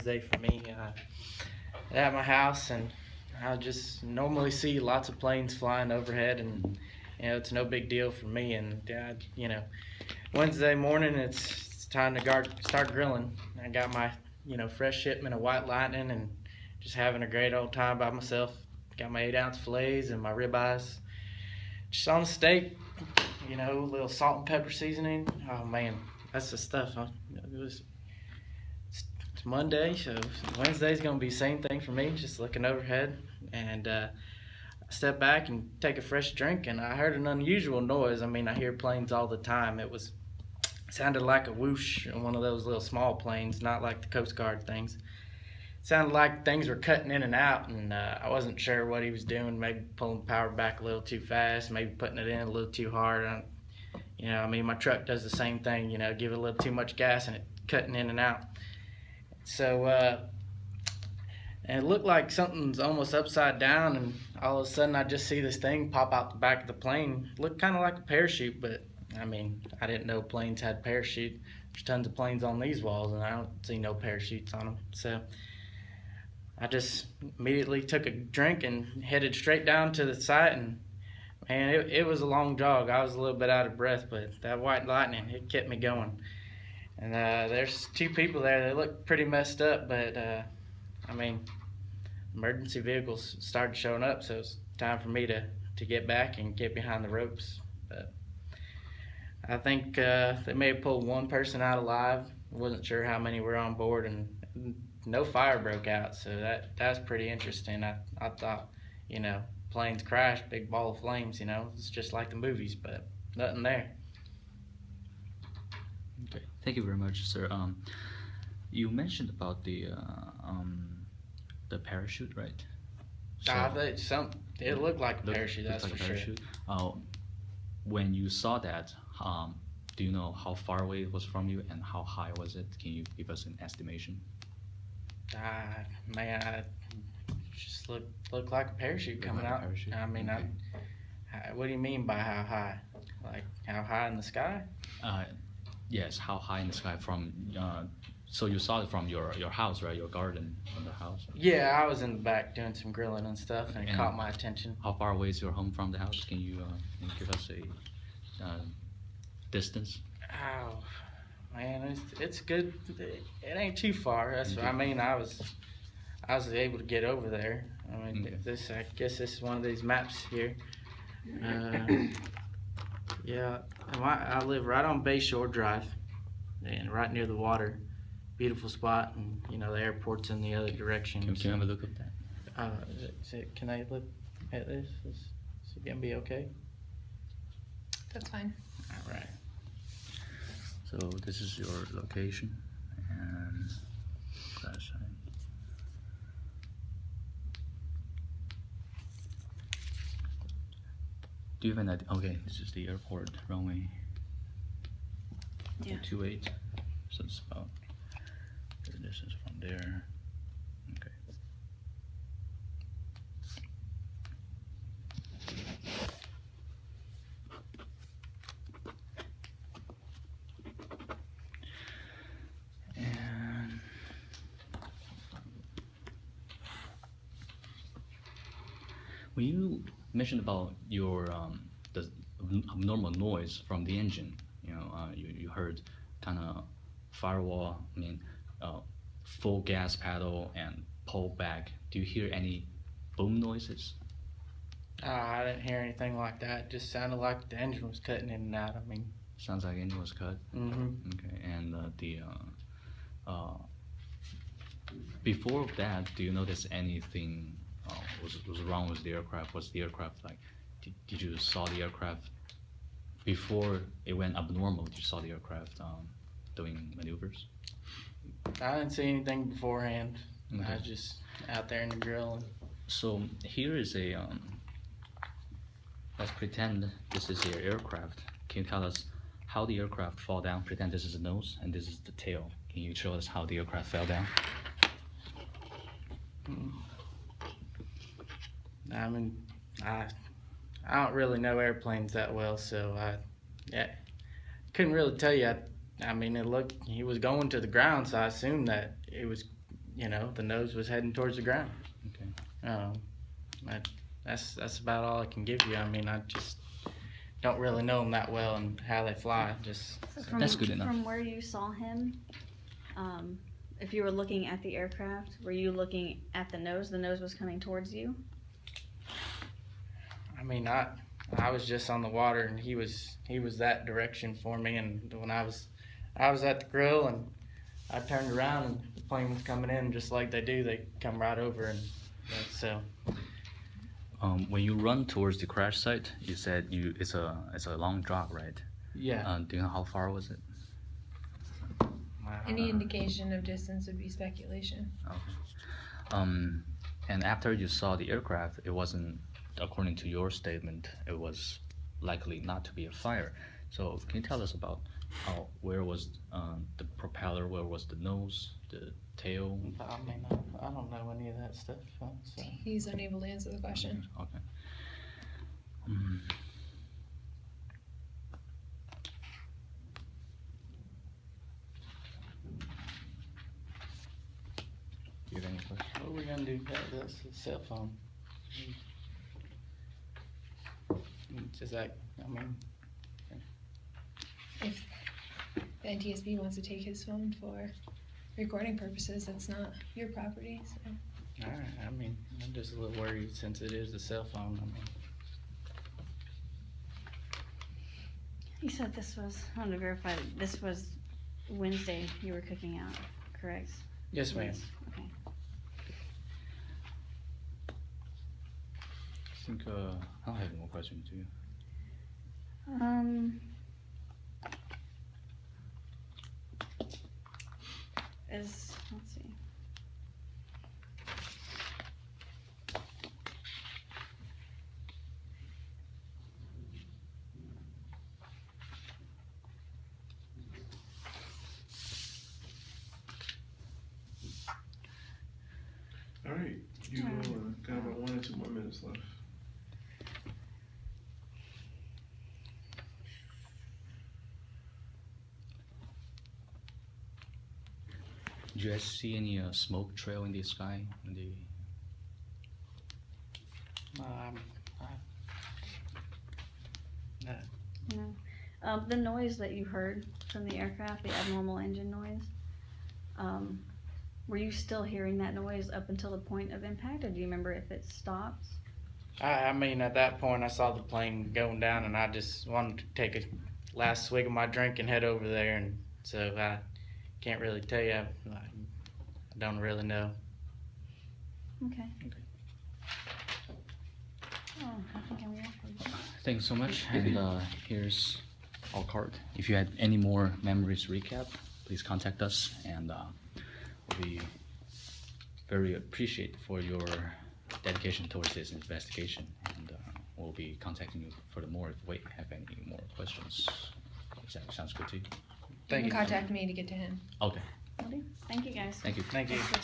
Wednesday for me. At my house, and I just normally see lots of planes flying overhead, and it's no big deal for me. And Wednesday morning, it's time to start grilling. I got my fresh shipment of White Lightning, and just having a great old time by myself. Got my 8-ounce fillets and my ribeyes, just on the steak. A little salt and pepper seasoning. Oh man, that's the stuff. It's Monday, so Wednesday's gonna be the same thing for me. Just looking overhead, and I step back and take a fresh drink, and I heard an unusual noise. I mean, I hear planes all the time. Sounded like a whoosh on one of those little small planes, not like the Coast Guard things. Sounded like things were cutting in and out, and I wasn't sure what he was doing. Maybe pulling the power back a little too fast, maybe putting it in a little too hard. My truck does the same thing. Give it a little too much gas and it cutting in and out. So and it looked like something's almost upside down, and all of a sudden I just see this thing pop out the back of the plane. It looked kind of like a parachute, but I didn't know planes had parachute. There's tons of planes on these walls, and I don't see no parachutes on them. So I just immediately took a drink and headed straight down to the site, and man, it was a long jog. I was a little bit out of breath, but that White Lightning, it kept me going. And there's two people there. They look pretty messed up, but emergency vehicles started showing up, so it's time for me to get back and get behind the ropes. But I think they may have pulled one person out alive. Wasn't sure how many were on board, and no fire broke out, so that's pretty interesting. I thought, planes crashed, big ball of flames, it's just like the movies, but nothing there. Okay, thank you very much, sir. You mentioned about the parachute, right? It looked like a parachute, that's for sure. When you saw that, do you know how far away it was from you and how high was it? Can you give us an estimation? Man, just looked like a parachute coming out. Parachute? Okay. What do you mean by how high? Like how high in the sky? Yes, how high in the sky from? So you saw it from your house, right? Your garden from the house. Yeah, I was in the back doing some grilling and stuff, and it caught my attention. How far away is your home from the house? Can you give us a distance? Oh, man, it's good. It ain't too far. I was able to get over there. Okay. I guess this is one of these maps here. Yeah, I live right on Bayshore Drive, and right near the water. Beautiful spot, and the airport's in the other direction. Can you have a look at that? Can I look at this? Is it gonna be okay? That's fine. All right. So this is your location and crash site. Do you have an idea? Okay, this is the airport runway. Yeah. 28. So it's about the distance from there. Okay. And when you mentioned about your the abnormal noise from the engine, you heard kind of firewall, full gas pedal and pull back. Do you hear any boom noises? I didn't hear anything like that. It just sounded like the engine was cutting in and out. Sounds like engine was cut. Okay, and before that, do you notice anything was wrong with the aircraft? Was the aircraft like? Did you saw the aircraft before it went abnormal? Did you saw the aircraft doing maneuvers? I didn't see anything beforehand. Okay. I was just out there in the grill. So here is a let's pretend this is your aircraft. Can you tell us how the aircraft fall down? Pretend this is the nose and this is the tail. Can you show us how the aircraft fell down? I don't really know airplanes that well, so I couldn't really tell you. It looked, he was going to the ground, so I assumed that it was you know, the nose was heading towards the ground. Okay. That's about all I can give you. I mean, I just don't really know them that well and how they fly. Just So from, That's good enough. From where you saw him, if you were looking at the aircraft, were you looking at the nose? The nose was coming towards you? I mean, I was just on the water, and he was that direction for me. And when I was at the grill, and I turned around, and the plane was coming in just like they do. They come right over, and so When you run towards the crash site, you said it's a long drop, right? yeah. Do you know how far was it? Any indication of distance would be speculation. And after you saw the aircraft, it wasn't, according to your statement, it was likely not to be a fire. So can you tell us about where was the propeller, where was the nose, the tail? I mean, I don't know any of that stuff. So. He's unable to answer the question. Okay. Do you have any questions? What are we gonna do about this? The cell phone. Just like, I mean, If the NTSB wants to take his phone for recording purposes, that's not your property, so. all right. I mean, I'm just a little worried since it is a cell phone. I mean, You said this was, I want to verify, this was Wednesday you were cooking out, correct? yes, ma'am. Okay. I think I don't have any more questions, do you? Let's see. All right, you got about 1 or 2 more minutes left. Did you guys see any smoke trail in the sky? No. The noise that you heard from the aircraft, the abnormal engine noise, were you still hearing that noise up until the point of impact, or do you remember if it stopped? I mean, at that point, I saw the plane going down, and I just wanted to take a last swig of my drink and head over there, and so I can't really tell you. I don't really know. Okay. Oh, I think I'm ready. Thank you so much. And here's our card. If you had any more memories recap, please contact us, and we'll be very appreciative for your dedication towards this investigation. And we'll be contacting you furthermore if we have any more questions. If that sounds good to you. You Thank can you. contact me to get to him. Okay. Thank you, guys. Thank you. Thank you.